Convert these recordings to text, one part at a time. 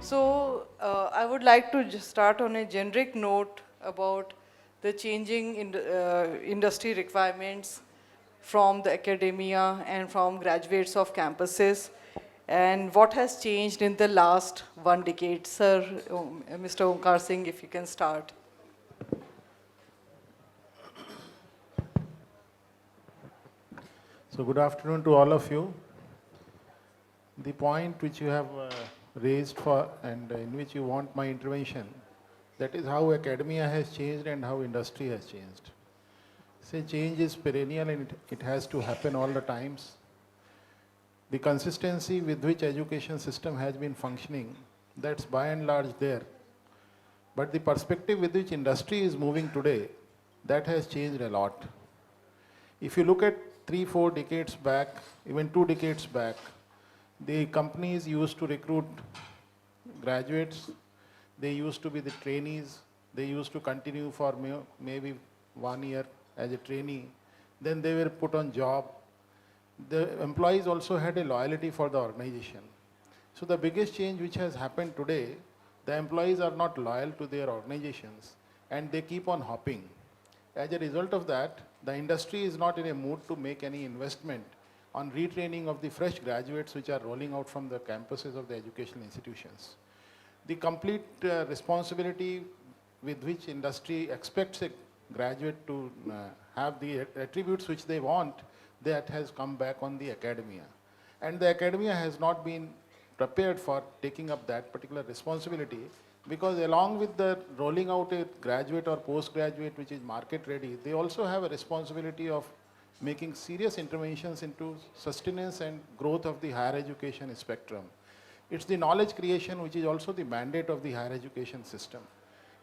So I would like to just start on a generic note about the changing industry requirements from the academia and from graduates of campuses, and what has changed in the last 1 decade. Sir, Mr. Onkar Singh, if you can start. So good afternoon to all of you. The point which you have raised for and in which you want my intervention, that is how academia has changed and how industry has changed. Say change is perennial and it has to happen all the times. The consistency with which education system has been functioning, that's by and large there. But the perspective with which industry is moving today, that has changed a lot. If you look at 3-4 decades back, even 2 decades back, the companies used to recruit graduates, they used to be the trainees, they used to continue for maybe 1 year as a trainee, then they were put on job. The employees also had a loyalty for the organization. So the biggest change which has happened today, the employees are not loyal to their organizations and they keep on hopping. As a result of that, the industry is not in a mood to make any investment on retraining of the fresh graduates which are rolling out from the campuses of the educational institutions. The complete responsibility with which industry expects a graduate to have the attributes which they want, that has come back on the academia. And the academia has not been prepared for taking up that particular responsibility, because along with the rolling out a graduate or postgraduate which is market ready, they also have a responsibility of making serious interventions into sustenance and growth of the higher education spectrum. It's the knowledge creation which is also the mandate of the higher education system.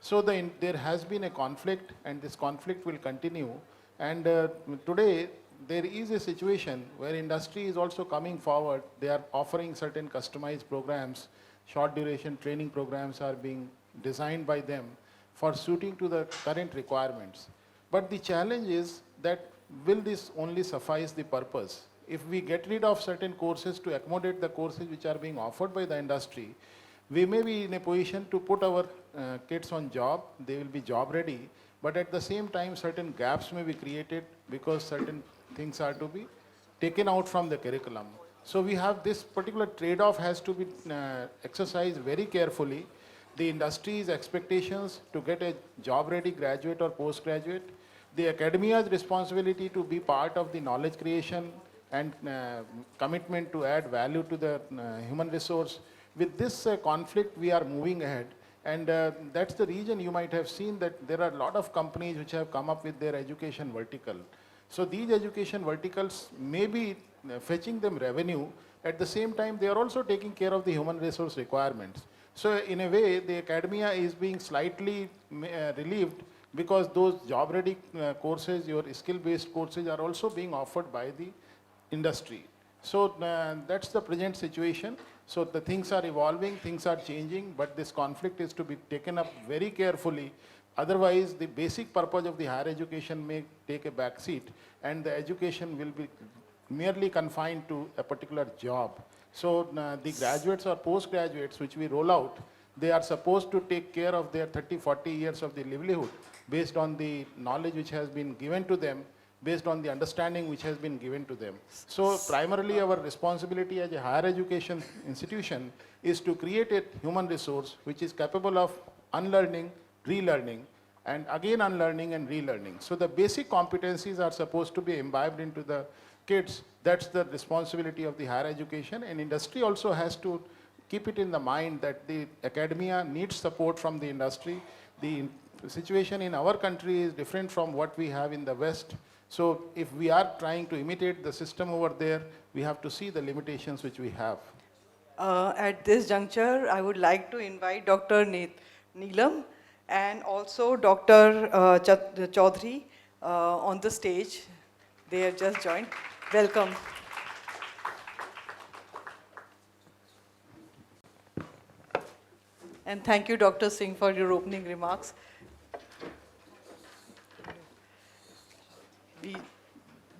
So there has been a conflict and this conflict will continue, and today there is a situation where industry is also coming forward. They are offering certain customized programs, short duration training programs are being designed by them for suiting to the current requirements. But the challenge is that will this only suffice the purpose? If we get rid of certain courses to accommodate the courses which are being offered by the industry, we may be in a position to put our kids on job, they will be job ready, but at the same time certain gaps may be created because certain things are to be taken out from the curriculum. So we have this particular trade-off has to be exercised very carefully. The industry's expectations to get a job-ready graduate or postgraduate, the academia's responsibility to be part of the knowledge creation and commitment to add value to the human resource. With this conflict, we are moving ahead. And that's the reason you might have seen that there are a lot of companies which have come up with their education vertical. So these education verticals may be fetching them revenue. At the same time, they are also taking care of the human resource requirements. So in a way, the academia is being slightly relieved, because those job-ready courses, your skill-based courses are also being offered by the industry. So that's the present situation. So the things are evolving, things are changing, but this conflict is to be taken up very carefully. Otherwise, the basic purpose of the higher education may take a back seat, and the education will be merely confined to a particular job. So the graduates or postgraduates which we roll out, they are supposed to take care of their 30-40 years of the livelihood based on the knowledge which has been given to them, based on the understanding which has been given to them. So primarily our responsibility as a higher education institution is to create a human resource which is capable of unlearning, relearning, and again unlearning and relearning. So the basic competencies are supposed to be imbibed into the kids. That's the responsibility of the higher education, and industry also has to keep it in the mind that the academia needs support from the industry. The situation in our country is different from what we have in the West. So if we are trying to imitate the system over there, we have to see the limitations which we have. At this juncture, I would like to invite Dr. Neelam and also Dr. Choudhary on the stage. They have just joined. Welcome. And thank you, Dr. Singh, for your opening remarks. We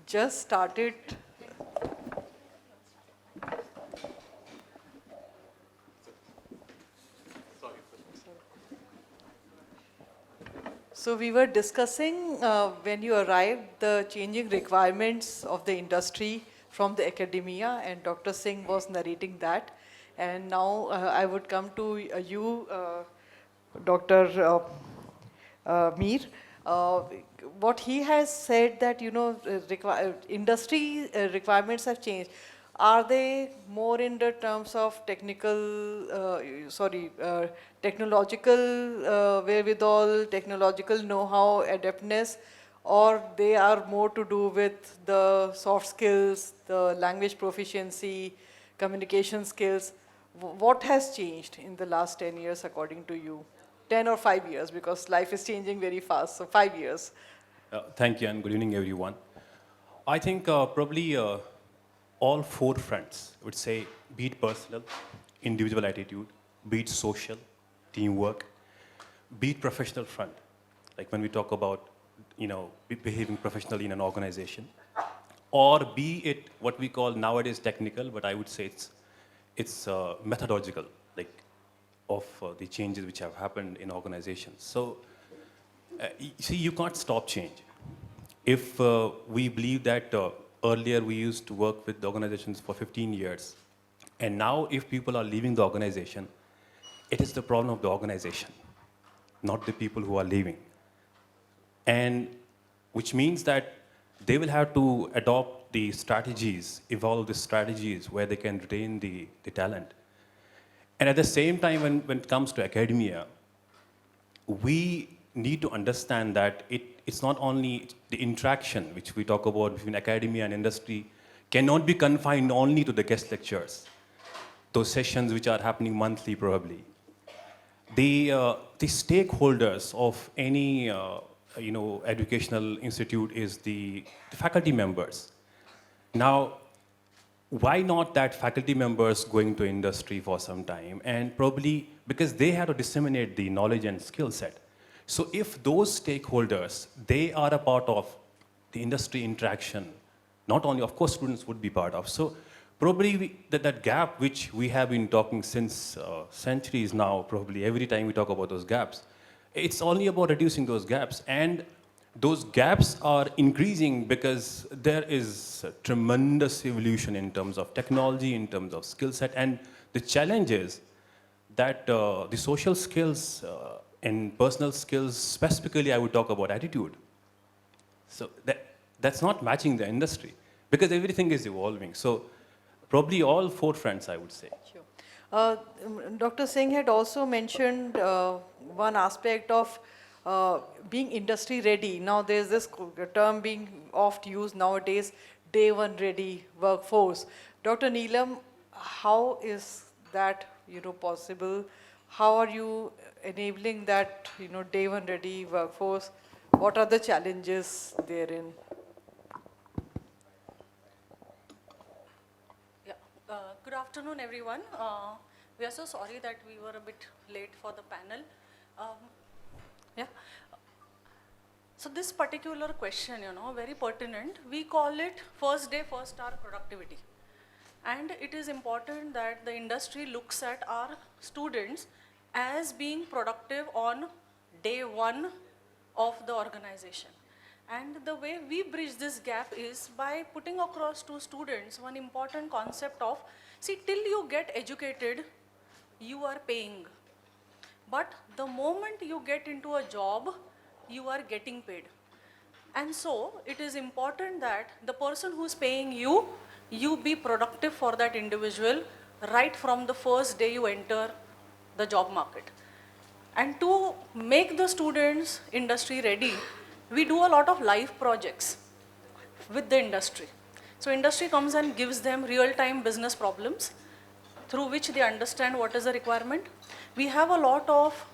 just started. So we were discussing when you arrived the changing requirements of the industry from the academia, and Dr. Singh was narrating that. And now I would come to you, Dr. Meer. Uh, what he has said that, you know, industry requirements have changed. Are they more in the terms of technological wherewithal, technological know-how, adeptness, or they are more to do with the soft skills, the language proficiency, communication skills? What has changed in the last 10 years according to you? 10 or 5 years, because life is changing very fast, so 5 years. Thank you and good evening, everyone. I think probably all four fronts, I would say, be it personal, individual attitude, be it social, teamwork, be it professional front, like when we talk about, you know, behaving professionally in an organization, or be it what we call nowadays technical, but I would say it's methodological, like of the changes which have happened in organizations. So, see, you can't stop change. If we believe that earlier we used to work with the organizations for 15 years, and now if people are leaving the organization, it is the problem of the organization, not the people who are leaving. And which means that they will have to adopt the strategies, evolve the strategies where they can retain the talent. And at the same time, when it comes to academia, we need to understand that it's not only the interaction which we talk about between academia and industry cannot be confined only to the guest lectures, those sessions which are happening monthly probably. The stakeholders of any educational institute is the faculty members. Now, why not that faculty members going to industry for some time, and probably because they have to disseminate the knowledge and skill set. So if those stakeholders, they are a part of the industry interaction, not only, of course, students would be part of. So probably that gap which we have been talking since centuries now, probably every time we talk about those gaps, it's only about reducing those gaps. And those gaps are increasing because there is a tremendous evolution in terms of technology, in terms of skill set. And the challenge is that the social skills and personal skills, specifically I would talk about attitude. So that's not matching the industry because everything is evolving. So probably all four fronts, I would say. Sure. Dr. Singh had also mentioned one aspect of being industry ready. Now there's this term being oft used nowadays, day one ready workforce. Dr. Neelam, how is that, you know, possible? How are you enabling that, you know, day one ready workforce? What are the challenges therein? Yeah. Good afternoon, everyone. We are so sorry that we were a bit late for the panel. Yeah. So this particular question, you know, very pertinent. We call it first day, first hour productivity. And it is important that the industry looks at our students as being productive on day one of the organization. And the way we bridge this gap is by putting across to students one important concept of, see, till you get educated, you are paying. But the moment you get into a job, you are getting paid. And so it is important that the person who's paying you, you be productive for that individual right from the first day you enter the job market. And to make the students industry ready, we do a lot of live projects with the industry. So industry comes and gives them real-time business problems through which they understand what is the requirement. We have a lot of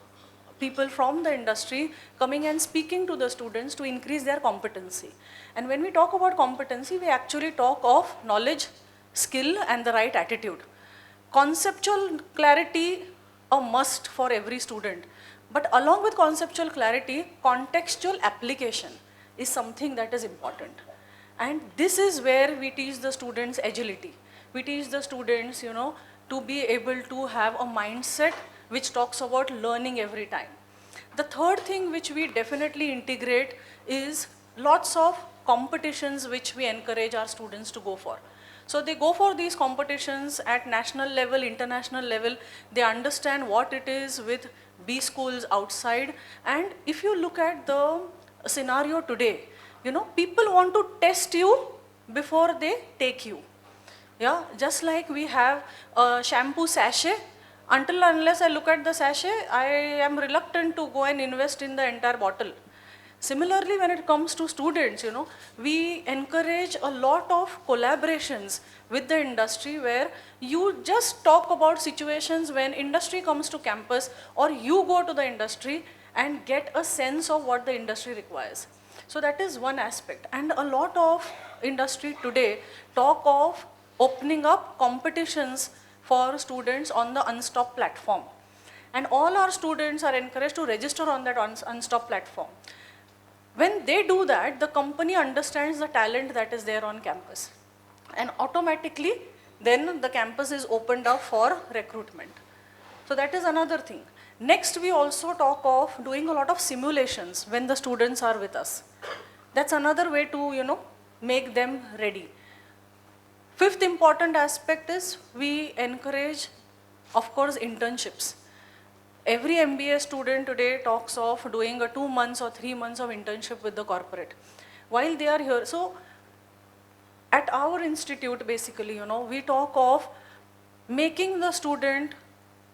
people from the industry coming and speaking to the students to increase their competency. And when we talk about competency, we actually talk of knowledge, skill, and the right attitude. Conceptual clarity, a must for every student. But along with conceptual clarity, contextual application is something that is important. And this is where we teach the students agility. We teach the students, you know, to be able to have a mindset which talks about learning every time. The third thing which we definitely integrate is lots of competitions which we encourage our students to go for. So they go for these competitions at national level, international level. They understand what it is with B schools outside. And if you look at the scenario today, you know, people want to test you before they take you. Yeah, just like we have a shampoo sachet, until unless I look at the sachet, I am reluctant to go and invest in the entire bottle. Similarly, when it comes to students, you know, we encourage a lot of collaborations with the industry where you just talk about situations when industry comes to campus or you go to the industry and get a sense of what the industry requires. So that is one aspect. And a lot of industry today talk of opening up competitions for students on the Unstop platform. And all our students are encouraged to register on that Unstop platform. When they do that, the company understands the talent that is there on campus. And automatically, then the campus is opened up for recruitment. So that is another thing. Next, we also talk of doing a lot of simulations when the students are with us. That's another way to, you know, make them ready. Fifth important aspect is we encourage, of course, internships. Every MBA student today talks of doing a 2 months or 3 months of internship with the corporate while they are here. So at our institute, basically, you know, we talk of making the student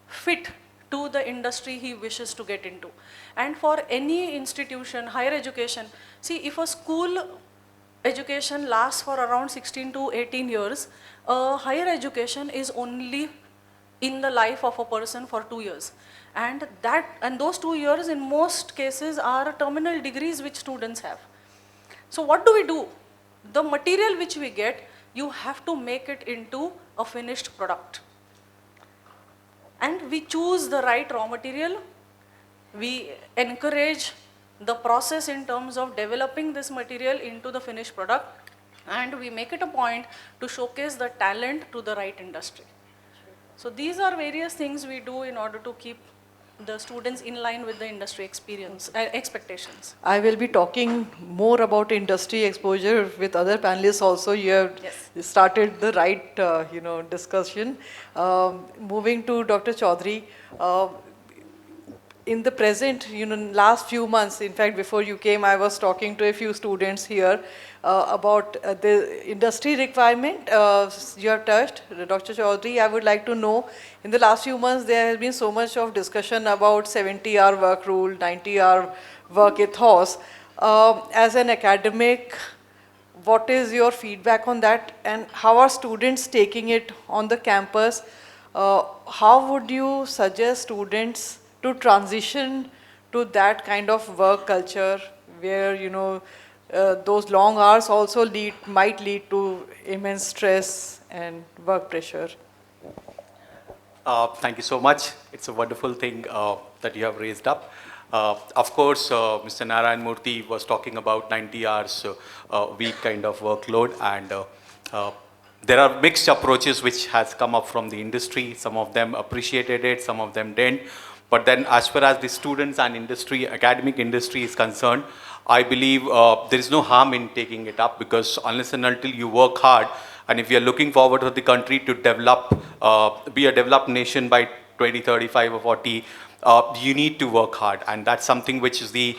fit to the industry he wishes to get into. And for any institution, higher education, see, if a school education lasts for around 16 to 18 years, higher education is only in the life of a person for 2 years. And those 2 years in most cases are terminal degrees which students have. So what do we do? The material which we get, you have to make it into a finished product. And we choose the right raw material. We encourage the process in terms of developing this material into the finished product. And we make it a point to showcase the talent to the right industry. So these are various things we do in order to keep the students in line with the industry expectations. I will be talking more about industry exposure with other panelists also. You have started the right, discussion. Moving to Dr. Choudhary, in the present, last few months, in fact, before you came, I was talking to a few students here about the industry requirement you have touched. Dr. Choudhary, I would like to know, in the last few months, there has been so much of discussion about 70-hour work rule, 90-hour work ethos. As an academic, what is your feedback on that, and how are students taking it on the campus? How would you suggest students to transition to that kind of work culture where, those long hours also might lead to immense stress and work pressure? Thank you so much. It's a wonderful thing that you have raised up. Of course, Mr. Narayan Murthy was talking about 90 hours a week kind of workload, and there are mixed approaches which has come up from the industry. Some of them appreciated it, some of them didn't. But then as far as the students and industry, academic industry is concerned, I believe there is no harm in taking it up, because unless and until you work hard, and if you are looking forward for the country to develop, be a developed nation by 2035 or 40, you need to work hard. And that's something which is the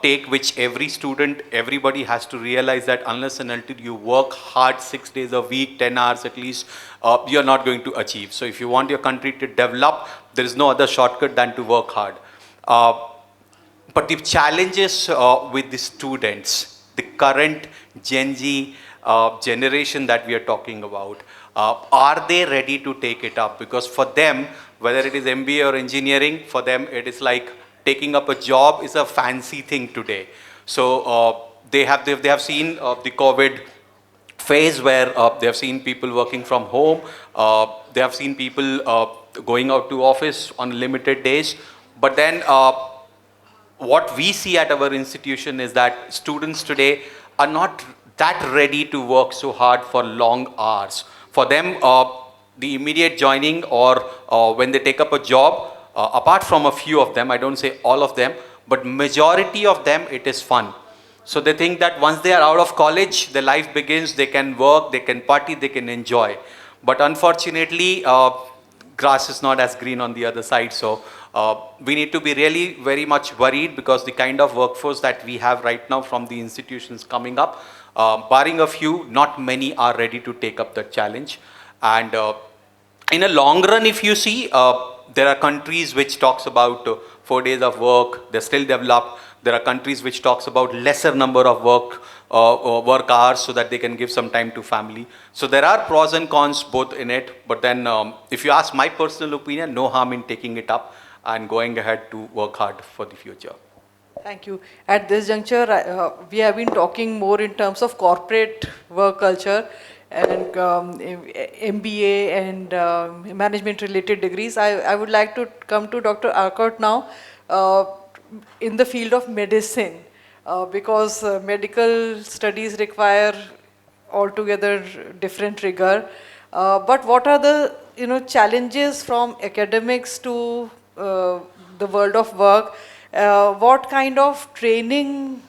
take which every student, everybody has to realize, that unless and until you work hard 6 days a week, 10 hours at least, you're not going to achieve. So if you want your country to develop, there is no other shortcut than to work hard. But the challenges with the students, the current Gen Z generation that we are talking about, are they ready to take it up? Because for them, whether it is MBA or engineering, for them it is like taking up a job is a fancy thing today. So they have seen the COVID phase where they have seen people working from home, they have seen people going out to office on limited days. But then what we see at our institution is that students today are not that ready to work so hard for long hours. For them, the immediate joining or when they take up a job, apart from a few of them, I don't say all of them, but majority of them, it is fun. So they think that once they are out of college, their life begins, they can work, they can party, they can enjoy. But unfortunately, grass is not as green on the other side. So we need to be really very much worried, because the kind of workforce that we have right now from the institutions coming up, barring a few, not many are ready to take up that challenge. And in a long run, if you see, there are countries which talks about 4 days of work, they're still developed. There are countries which talks about lesser number of work hours, so that they can give some time to family. So there are pros and cons both in it. But then if you ask my personal opinion, no harm in taking it up and going ahead to work hard for the future. Thank you. At this juncture, we have been talking more in terms of corporate work culture and MBA and management-related degrees. I would like to come to Dr. Arcot now in the field of medicine, because medical studies require altogether different rigor. But what are the challenges from academics to the world of work? What kind of training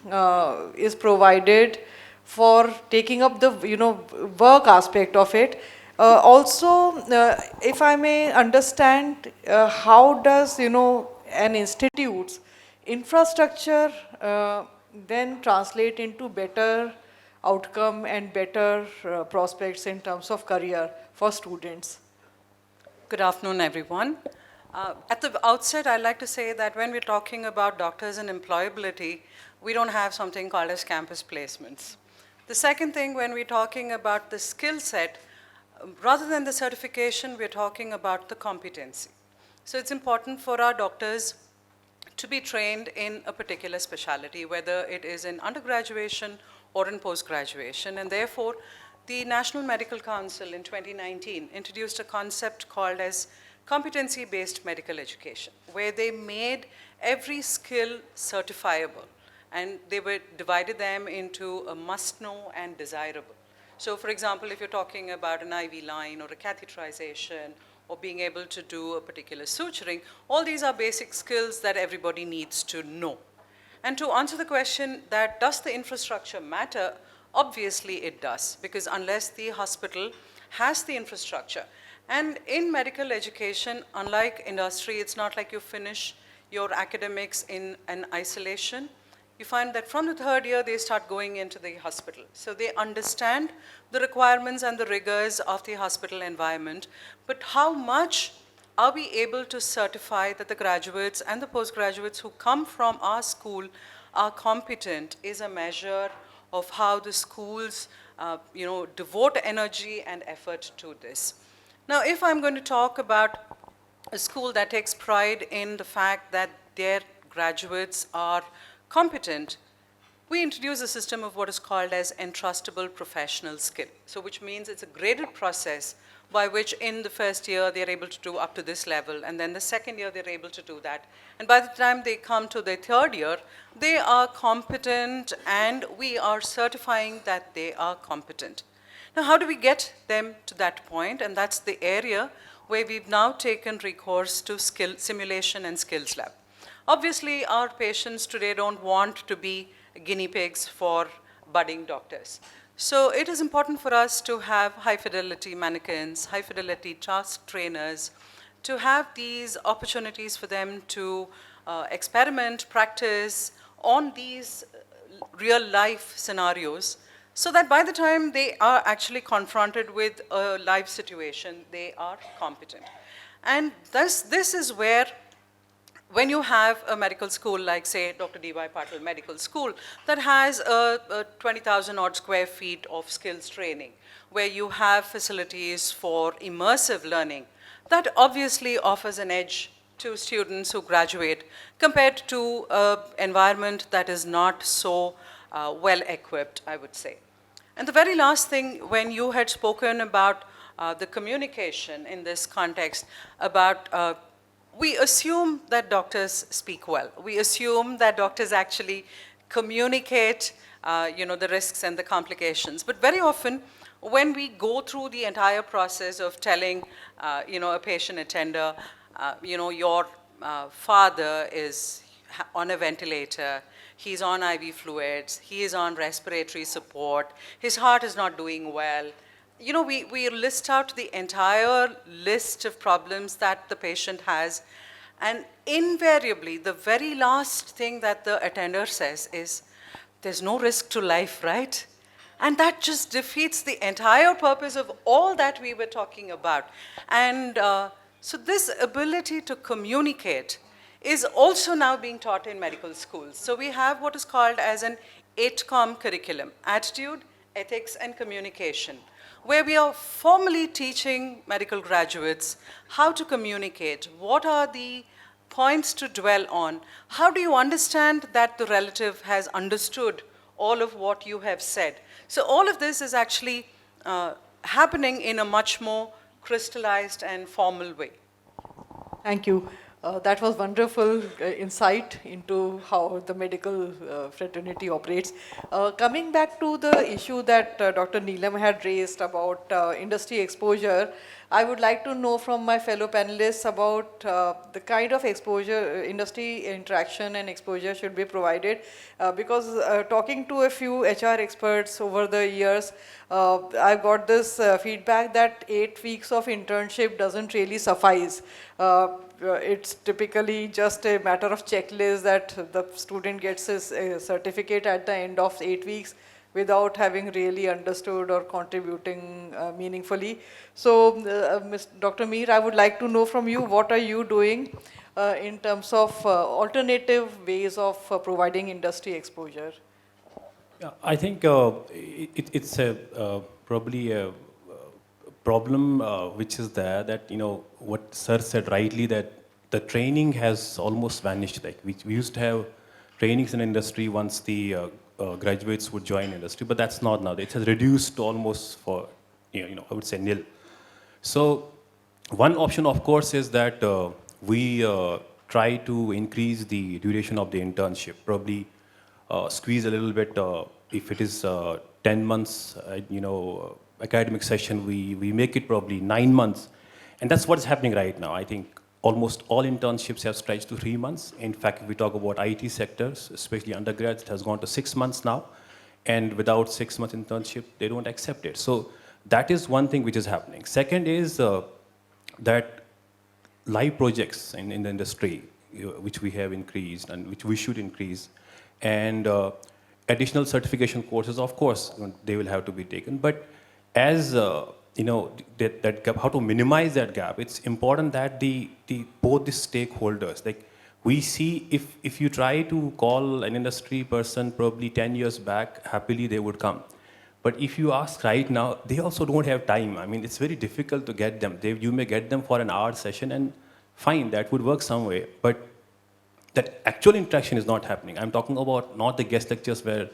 is provided for taking up the work aspect of it? Also, if I may understand, how does an institute's infrastructure then translate into better outcome and better prospects in terms of career for students? Good afternoon, everyone. At the outset, I'd like to say that when we're talking about doctors and employability, we don't have something called as campus placements. The second thing, when we're talking about the skill set, rather than the certification, we're talking about the competency. So it's important for our doctors to be trained in a particular specialty, whether it is in undergraduation or in post-graduation, and therefore, the National Medical Council in 2019 introduced a concept called as competency-based medical education, where they made every skill certifiable, and they were divided them into a must-know and desirable. So for example, if you're talking about an IV line or a catheterization or being able to do a particular suturing, all these are basic skills that everybody needs to know. And to answer the question that does the infrastructure matter, obviously it does, because unless the hospital has the infrastructure, and in medical education, unlike industry, it's not like you finish your academics in an isolation. You find that from the third year, they start going into the hospital. So they understand the requirements and the rigors of the hospital environment, but how much are we able to certify that the graduates and the postgraduates who come from our school are competent is a measure of how the schools devote energy and effort to this. Now, if I'm going to talk about a school that takes pride in the fact that their graduates are competent, we introduce a system of what is called as entrustable professional skill. So which means it's a graded process by which in the first year they're able to do up to this level, and then the second year they're able to do that. And by the time they come to their third year, they are competent, and we are certifying that they are competent. Now, how do we get them to that point? And that's the area where we've now taken recourse to skill simulation and skills lab. Obviously, our patients today don't want to be guinea pigs for budding doctors. So it is important for us to have high-fidelity mannequins, high-fidelity task trainers, to have these opportunities for them to experiment, practice on these real-life scenarios, so that by the time they are actually confronted with a life situation, they are competent. And this is where, when you have a medical school like, say, Dr. D.Y. Patil Medical School, that has a 20,000 odd square feet of skills training, where you have facilities for immersive learning, that obviously offers an edge to students who graduate compared to an environment that is not so well equipped, I would say. And the very last thing, when you had spoken about the communication in this context, about we assume that doctors speak well. We assume that doctors actually communicate the risks and the complications. But very often, when we go through the entire process of telling a patient attender, your father is on a ventilator, he's on IV fluids, he is on respiratory support, his heart is not doing well. You know, we list out the entire list of problems that the patient has, and invariably, the very last thing that the attender says is, there's no risk to life, right? And that just defeats the entire purpose of all that we were talking about. And so this ability to communicate is also now being taught in medical schools. So we have what is called as an 8COM curriculum, attitude, ethics, and communication, where we are formally teaching medical graduates how to communicate, what are the points to dwell on, how do you understand that the relative has understood all of what you have said. So all of this is actually happening in a much more crystallized and formal way. Thank you. That was wonderful insight into how the medical fraternity operates. Coming back to the issue that Dr. Neelam had raised about industry exposure, I would like to know from my fellow panelists about the kind of exposure, industry interaction and exposure should be provided. Because talking to a few HR experts over the years, I got this feedback that 8 weeks of internship doesn't really suffice. It's typically just a matter of checklist that the student gets his certificate at the end of 8 weeks without having really understood or contributing meaningfully. So, Dr. Meer, I would like to know from you, what are you doing in terms of alternative ways of providing industry exposure? Yeah, I think it's a probably a problem which is there, that, you know, what sir said rightly, that the training has almost vanished. Like we used to have trainings in industry once the graduates would join industry, but that's not now. It has reduced almost for, you know, I would say nil. So one option, of course, is that we try to increase the duration of the internship, probably squeeze a little bit. If it is 10 months, you know, academic session, we make it probably 9 months. And that's what's happening right now. I think almost all internships have stretched to 3 months. In fact, if we talk about IT sectors, especially undergrads, it has gone to 6 months now. And without 6 months internship, they don't accept it. So that is one thing which is happening. Second is that live projects in the industry, which we have increased and which we should increase. And additional certification courses, of course, they will have to be taken. But as you know, that gap, how to minimize that gap, it's important that both the stakeholders, like we see, if you try to call an industry person probably 10 years back, happily they would come. But if you ask right now, they also don't have time. I mean, it's very difficult to get them. You may get them for an hour session, and fine, that would work some way. But that actual interaction is not happening. I'm talking about not the guest lectures where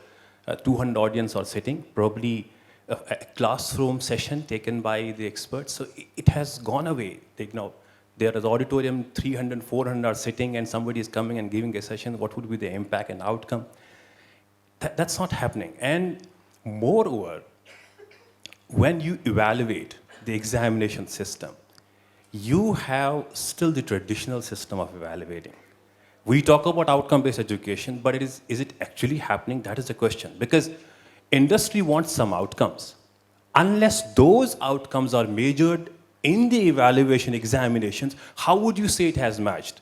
200 audience are sitting, probably a classroom session taken by the experts. So it has gone away. There is auditorium, 300, 400 are sitting, and somebody is coming and giving a session. What would be the impact and outcome? That's not happening. And moreover, when you evaluate the examination system, you have still the traditional system of evaluating. We talk about outcome-based education, but is it actually happening? That is the question. Because industry wants some outcomes. Unless those outcomes are measured in the evaluation examinations, how would you say it has matched?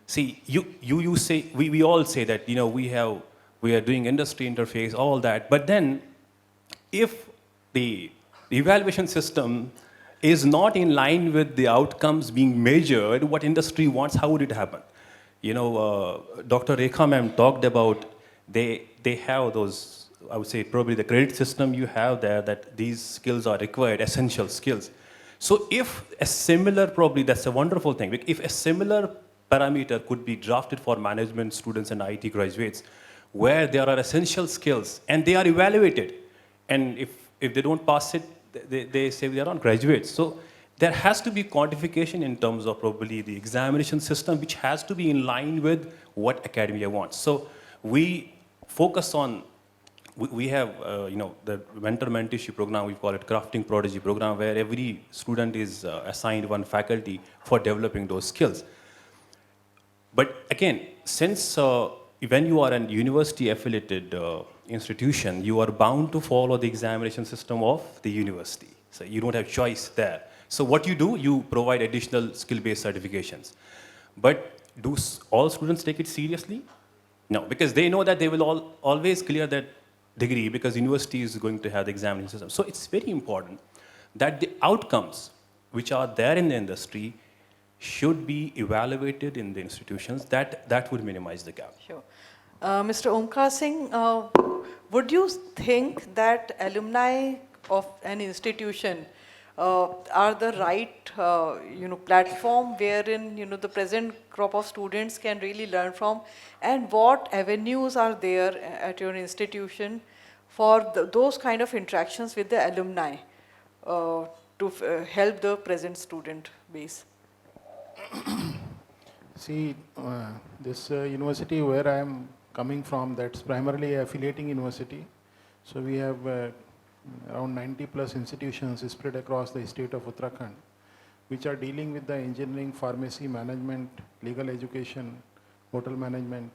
See, you say, we all say that, you know, we are doing industry interface, all that, but then if the evaluation system is not in line with the outcomes being measured, what industry wants, how would it happen? You know, Dr. Rekha ma'am talked about, they have those, I would say probably the credit system you have there, that these skills are required, essential skills. So if a similar, probably that's a wonderful thing, if a similar parameter could be drafted for management students and IT graduates, where there are essential skills and they are evaluated, and if they don't pass it, they say they are not graduates. So there has to be quantification in terms of probably the examination system, which has to be in line with what academia wants. So we focus on, we have, you know, the mentor-mentorship program, we call it Crafting Prodigy program, where every student is assigned one faculty for developing those skills. But again, since when you are an university affiliated institution, you are bound to follow the examination system of the university. So you don't have choice there. So what you do, you provide additional skill-based certifications. But do all students take it seriously? No, because they know that they will always clear that degree because university is going to have the examination system. So it's very important that the outcomes which are there in the industry should be evaluated in the institutions. That would minimize the gap. Sure. Mr. Onkar Singh, would you think that alumni of an institution are the right platform wherein the present crop of students can really learn from, and what avenues are there at your institution for those kind of interactions with the alumni to help the present student base? See, this university where I am coming from, that's primarily a affiliating university. So we have around 90 plus institutions spread across the state of Uttarakhand, which are dealing with the engineering, pharmacy, management, legal education, hotel management,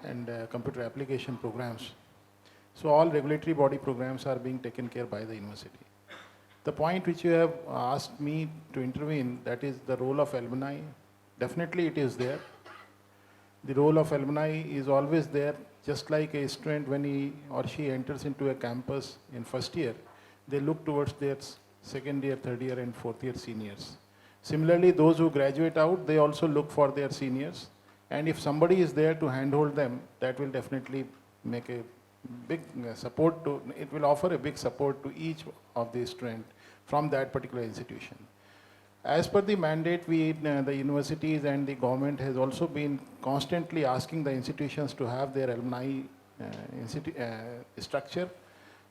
and computer application programs. So all regulatory body programs are being taken care by the university. The point which you have asked me to intervene, that is the role of alumni, definitely it is there. The role of alumni is always there, just like a student when he or she enters into a campus in first year, they look towards their second year, third year and fourth year seniors. Similarly, those who graduate out, they also look for their seniors. And if somebody is there to handhold them, that will definitely make a big support to, it will offer a big support to each of the students from that particular institution. As per the mandate, the universities and the government has also been constantly asking the institutions to have their alumni structure.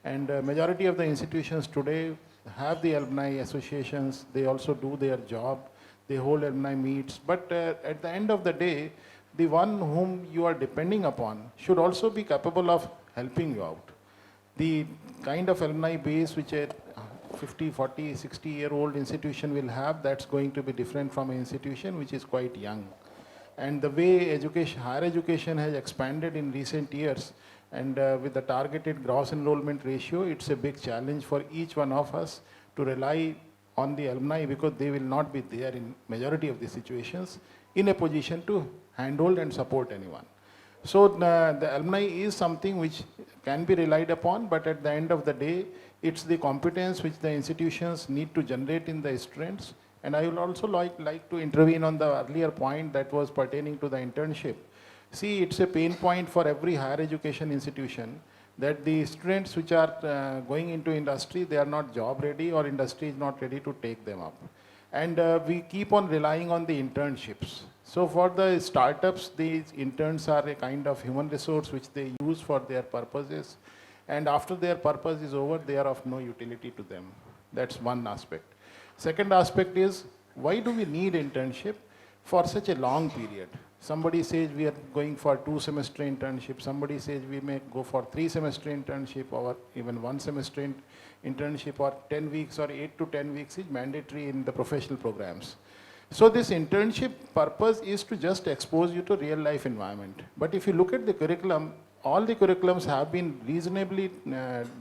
And majority of the institutions today have the alumni associations. They also do their job. They hold alumni meets. But at the end of the day, the one whom you are depending upon should also be capable of helping you out. The kind of alumni base which a 50, 40, 60-year-old institution will have, that's going to be different from an institution which is quite young. And the way education, higher education has expanded in recent years, and with the targeted gross enrollment ratio, it's a big challenge for each one of us to rely on the alumni, because they will not be there in majority of the situations in a position to handhold and support anyone. So the alumni is something which can be relied upon, but at the end of the day, it's the competence which the institutions need to generate in the students. And I will also like to intervene on the earlier point that was pertaining to the internship. See, it's a pain point for every higher education institution that the students which are going into industry, they are not job ready, or industry is not ready to take them up. And we keep on relying on the internships. So for the startups, these interns are a kind of human resource which they use for their purposes. And after their purpose is over, they are of no utility to them. That's one aspect. Second aspect is, why do we need internship for such a long period? Somebody says we are going for 2-semester internship. Somebody says we may go for 3-semester internship, or even 1-semester internship, or 10 weeks or 8 to 10 weeks is mandatory in the professional programs. So this internship purpose is to just expose you to real life environment. But if you look at the curriculum, all the curriculums have been reasonably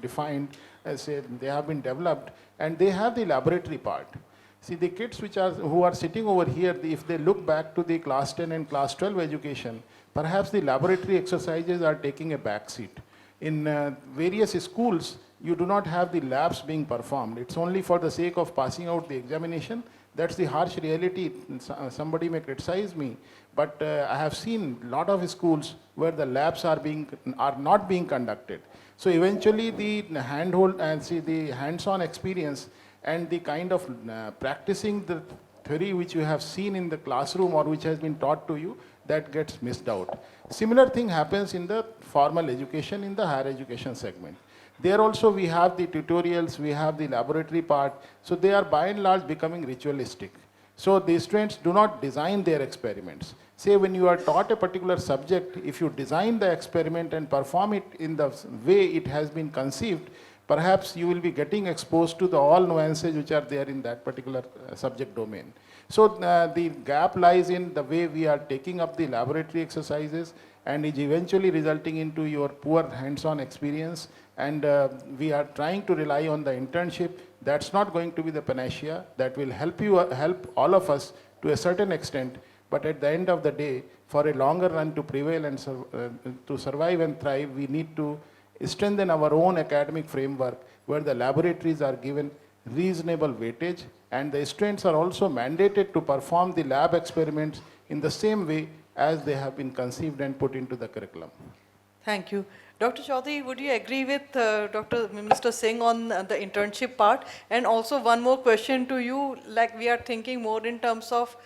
defined, as they have been developed, and they have the laboratory part. See, the kids who are sitting over here, if they look back to the class 10 and class 12 education, perhaps the laboratory exercises are taking a back seat. In various schools, you do not have the labs being performed. It's only for the sake of passing out the examination. That's the harsh reality. Somebody may criticize me, but I have seen a lot of schools where the labs are not being conducted. So eventually the handhold and the hands-on experience and the kind of practicing the theory which you have seen in the classroom or which has been taught to you, that gets missed out. Similar thing happens in the formal education, in the higher education segment. There also we have the tutorials, we have the laboratory part, so they are by and large becoming ritualistic. So the students do not design their experiments. Say when you are taught a particular subject, if you design the experiment and perform it in the way it has been conceived, perhaps you will be getting exposed to the all nuances which are there in that particular subject domain. So the gap lies in the way we are taking up the laboratory exercises and is eventually resulting into your poor hands-on experience, and we are trying to rely on the internship. That's not going to be the panacea. That will help you, help all of us to a certain extent, but at the end of the day, for a longer run to prevail and to survive and thrive, we need to strengthen our own academic framework where the laboratories are given reasonable weightage, and the students are also mandated to perform the lab experiments in the same way as they have been conceived and put into the curriculum. Thank you. Dr. Choudhary, would you agree with Mr. Singh on the internship part? And also one more question to you, like we are thinking more in terms of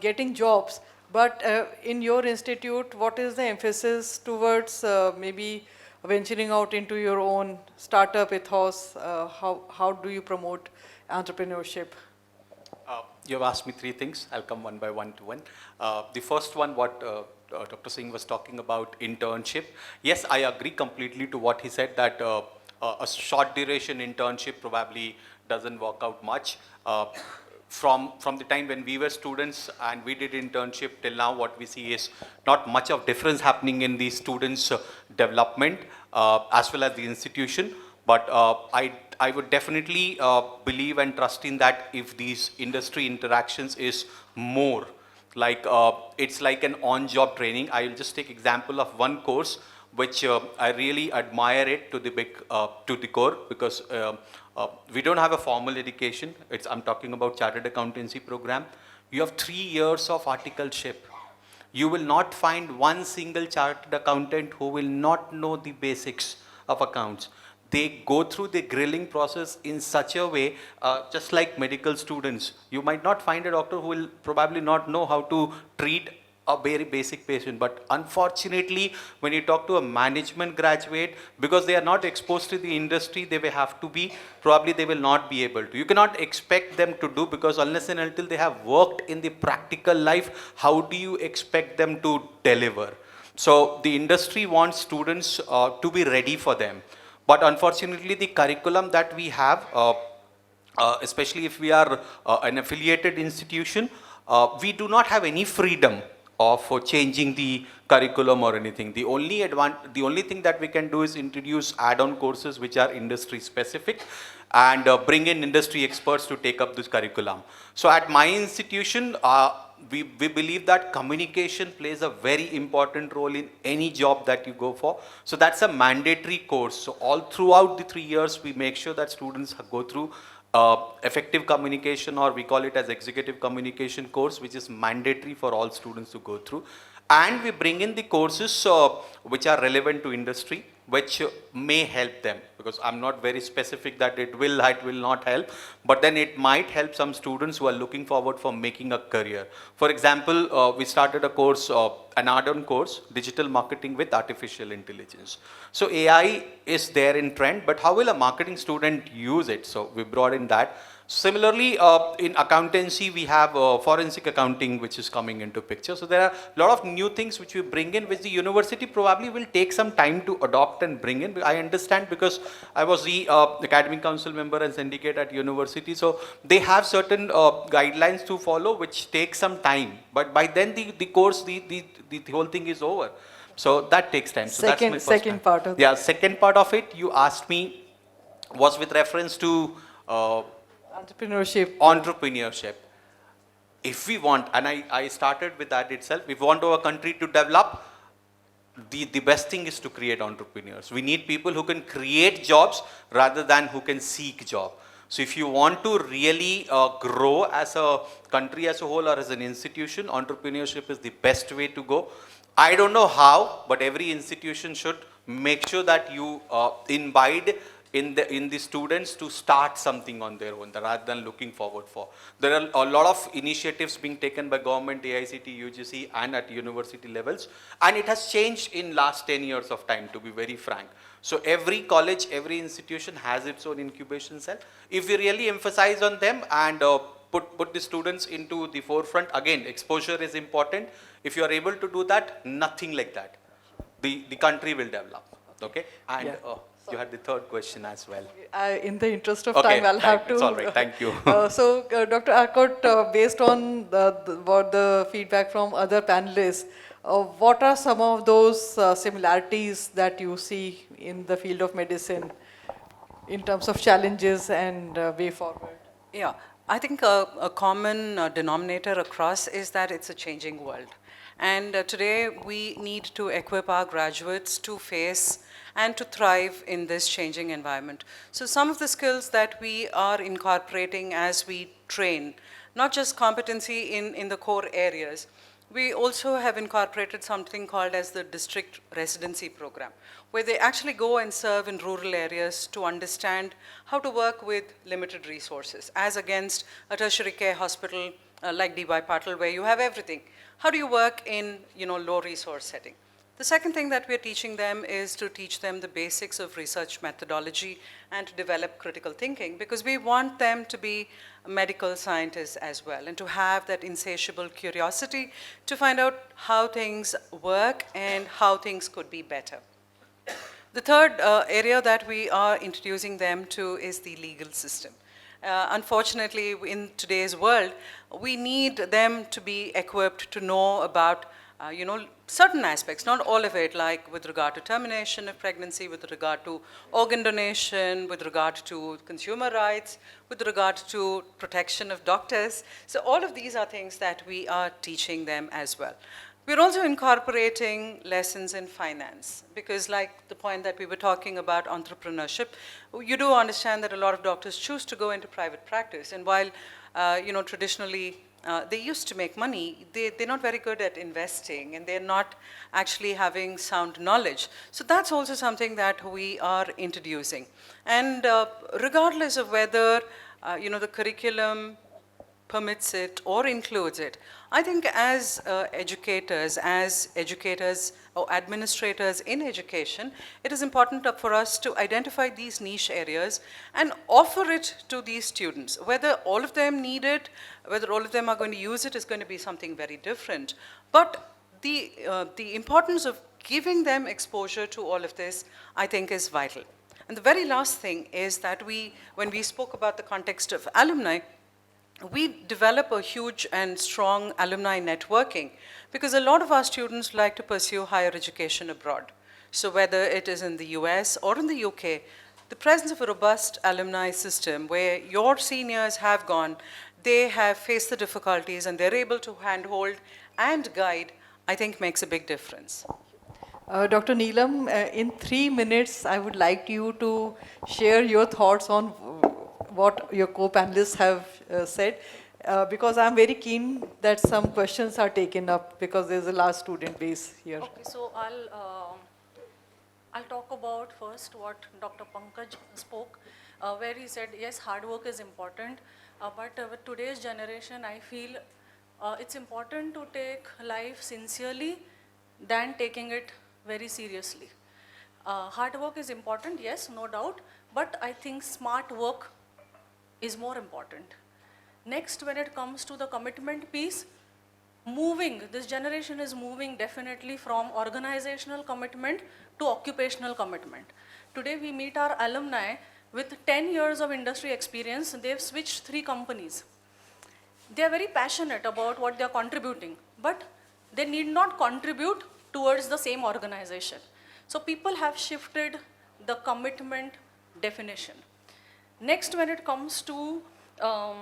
getting jobs, but in your institute, what is the emphasis towards maybe venturing out into your own startup ethos? How do you promote entrepreneurship? You've asked me three things. I'll come one by one to one. The first one, what Dr. Singh was talking about, internship. Yes, I agree completely to what he said, that a short duration internship probably doesn't work out much. From the time when we were students and we did internship till now, what we see is not much of difference happening in the students' development as well as the institution. But I would definitely believe and trust in that if these industry interactions is more like, it's like an on-job training. I will just take example of one course which I really admire it to the core, because we don't have a formal education. I'm talking about chartered accountancy program. You have 3 years of articleship. You will not find one single chartered accountant who will not know the basics of accounts. They go through the grilling process in such a way, just like medical students. You might not find a doctor who will probably not know how to treat a very basic patient. But unfortunately, when you talk to a management graduate, because they are not exposed to the industry, they will have to be, probably they will not be able to. You cannot expect them to do, because unless and until they have worked in the practical life, how do you expect them to deliver? So the industry wants students to be ready for them. But unfortunately, the curriculum that we have, especially if we are an affiliated institution, we do not have any freedom of changing the curriculum or anything. The only thing that we can do is introduce add-on courses which are industry specific, and bring in industry experts to take up this curriculum. So at my institution, we believe that communication plays a very important role in any job that you go for. So that's a mandatory course. So all throughout the 3 years, we make sure that students go through effective communication, or we call it as executive communication course, which is mandatory for all students to go through. And we bring in the courses which are relevant to industry, which may help them, because I'm not very specific that it will not help, but then it might help some students who are looking forward for making a career. For example, we started a course, an add-on course, digital marketing with artificial intelligence. So AI is there in trend, but how will a marketing student use it? So we brought in that. Similarly, in accountancy, we have forensic accounting, which is coming into picture. So there are a lot of new things which we bring in, which the university probably will take some time to adopt and bring in. I understand, because I was the academic council member and syndicate at university. So they have certain guidelines to follow, which take some time. But by then the course, the whole thing is over. So that takes time. So that's my first Second part of yeah, second part of it, you asked me, was with reference to entrepreneurship. If we want, and I started with that itself, if we want our country to develop, the best thing is to create entrepreneurs. We need people who can create jobs rather than who can seek job. So if you want to really grow as a country as a whole or as an institution, entrepreneurship is the best way to go. I don't know how, but every institution should make sure that you imbibe in the students to start something on their own rather than looking forward for. There are a lot of initiatives being taken by government, AICT, UGC, and at university levels, and it has changed in last 10 years of time, to be very frank. So every college, every institution has its own incubation cell. If we really emphasize on them and put the students into the forefront, again, exposure is important. If you are able to do that, nothing like that, the country will develop. Okay, and You had the third question as well. In the interest of Okay, time, I'll have to. it's all right. Thank you. Dr. Arcot, based on what the feedback from other panelists, what are some of those similarities that you see in the field of medicine in terms of challenges and way forward? Yeah, I think a common denominator across is that it's a changing world. And today we need to equip our graduates to face and to thrive in this changing environment. So some of the skills that we are incorporating as we train, not just competency in the core areas, we also have incorporated something called as the district residency program, where they actually go and serve in rural areas to understand how to work with limited resources, as against a tertiary care hospital like D.Y. Patil, where you have everything. How do you work in low resource setting? The second thing that we're teaching them is to teach them the basics of research methodology and to develop critical thinking, because we want them to be medical scientists as well and to have that insatiable curiosity to find out how things work and how things could be better. The third area that we are introducing them to is the legal system. Unfortunately, in today's world, we need them to be equipped to know about certain aspects, not all of it, like with regard to termination of pregnancy, with regard to organ donation, with regard to consumer rights, with regard to protection of doctors. So all of these are things that we are teaching them as well. We're also incorporating lessons in finance, because like the point that we were talking about entrepreneurship, you do understand that a lot of doctors choose to go into private practice. And while, traditionally, they used to make money, they're not very good at investing, and they're not actually having sound knowledge. So that's also something that we are introducing. And regardless of whether, the curriculum permits it or includes it, I think as educators or administrators in education, it is important for us to identify these niche areas and offer it to these students. Whether all of them need it, whether all of them are going to use it is going to be something very different. But the importance of giving them exposure to all of this, I think, is vital. And the very last thing is that when we spoke about the context of alumni, we develop a huge and strong alumni networking, because a lot of our students like to pursue higher education abroad. So whether it is in the US or in the UK, the presence of a robust alumni system where your seniors have gone, they have faced the difficulties and they're able to handhold and guide, I think makes a big difference. Dr. Neelam, in 3 minutes, I would like you to share your thoughts on what your co-panelists have said, because I'm very keen that some questions are taken up because there's a large student base here. Okay, so I'll talk about first what Dr. Pankaj spoke, where he said, yes, hard work is important, but with today's generation, I feel it's important to take life sincerely than taking it very seriously. Hard work is important, yes, no doubt, but I think smart work is more important. Next, when it comes to the commitment piece, this generation is moving definitely from organizational commitment to occupational commitment. Today we meet our alumni with 10 years of industry experience. They've switched 3 companies. They're very passionate about what they're contributing, but they need not contribute towards the same organization. So people have shifted the commitment definition. Next, when it comes to the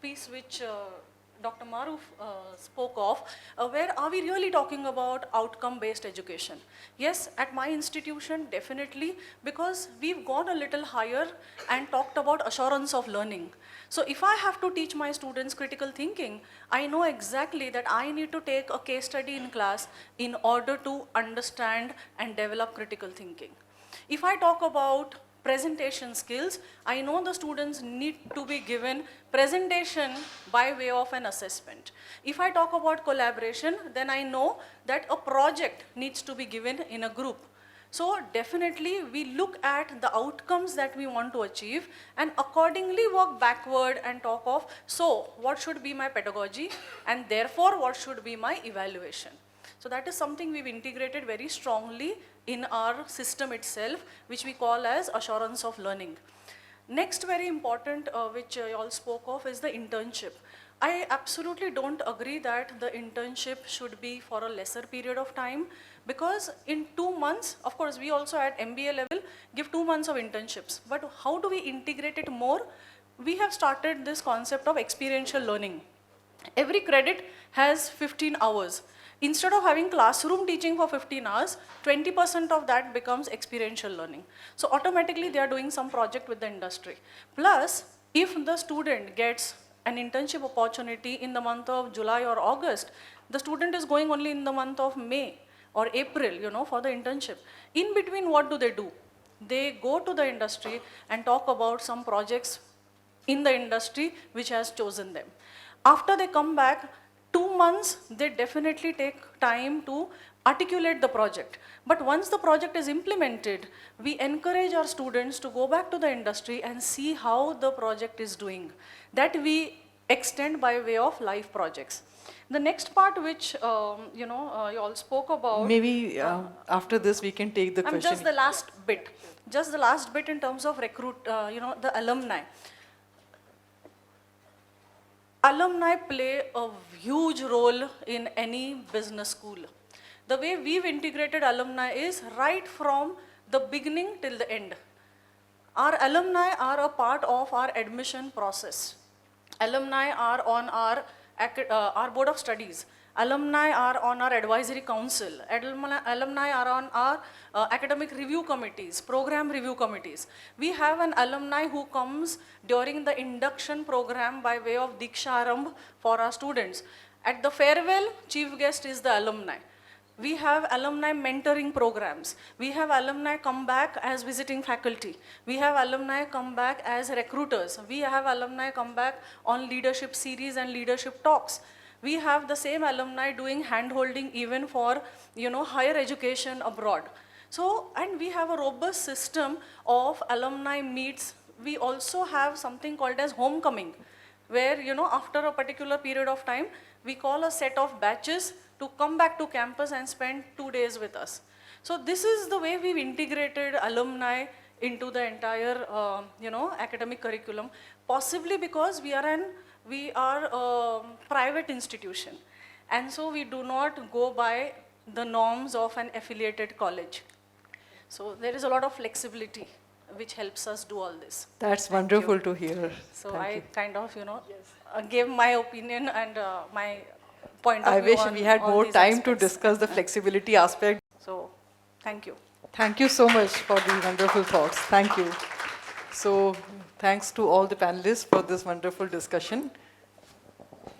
piece which Dr. Maroof spoke of, where are we really talking about outcome-based education? Yes, at my institution, definitely, because we've gone a little higher and talked about assurance of learning. So if I have to teach my students critical thinking, I know exactly that I need to take a case study in class in order to understand and develop critical thinking. If I talk about presentation skills, I know the students need to be given presentation by way of an assessment. If I talk about collaboration, then I know that a project needs to be given in a group. So definitely we look at the outcomes that we want to achieve and accordingly work backward and talk of, so what should be my pedagogy and therefore what should be my evaluation. So that is something we've integrated very strongly in our system itself, which we call as assurance of learning. Next very important, which you all spoke of, is the internship. I absolutely don't agree that the internship should be for a lesser period of time, because in 2 months, of course, we also at MBA level give 2 months of internships. But how do we integrate it more? We have started this concept of experiential learning. Every credit has 15 hours. Instead of having classroom teaching for 15 hours, 20% of that becomes experiential learning. So automatically they are doing some project with the industry. Plus, if the student gets an internship opportunity in the month of July or August, the student is going only in the month of May or April, for the internship. In between, what do? They go to the industry and talk about some projects in the industry which has chosen them. After they come back, 2 months, they definitely take time to articulate the project. But once the project is implemented, we encourage our students to go back to the industry and see how the project is doing. That we extend by way of live projects. The next part which, you all spoke about. Maybe after this we can take the question. Just the last bit. Just the last bit in terms of the alumni. Alumni play a huge role in any business school. The way we've integrated alumni is right from the beginning till the end. Our alumni are a part of our admission process. Alumni are on our board of studies. Alumni are on our advisory council. Alumni are on our academic review committees, program review committees. We have an alumni who comes during the induction program by way of Diksha Arambh for our students. At the farewell, chief guest is the alumni. We have alumni mentoring programs. We have alumni come back as visiting faculty. We have alumni come back as recruiters. We have alumni come back on leadership series and leadership talks. We have the same alumni doing hand-holding even for, higher education abroad. So, and we have a robust system of alumni meets. We also have something called as homecoming, where, after a particular period of time, we call a set of batches to come back to campus and spend 2 days with us. So this is the way we've integrated alumni into the entire, academic curriculum, possibly because we are a private institution. And so we do not go by the norms of an affiliated college. So there is a lot of flexibility which helps us do all this. That's wonderful to hear. So Thank I you. kind of, gave my opinion and my point of I view wish on we had all more these time to aspects. discuss the flexibility aspect. So, thank you. Thank you so much for the wonderful thoughts. Thank you. So, thanks to all the panelists for this wonderful discussion.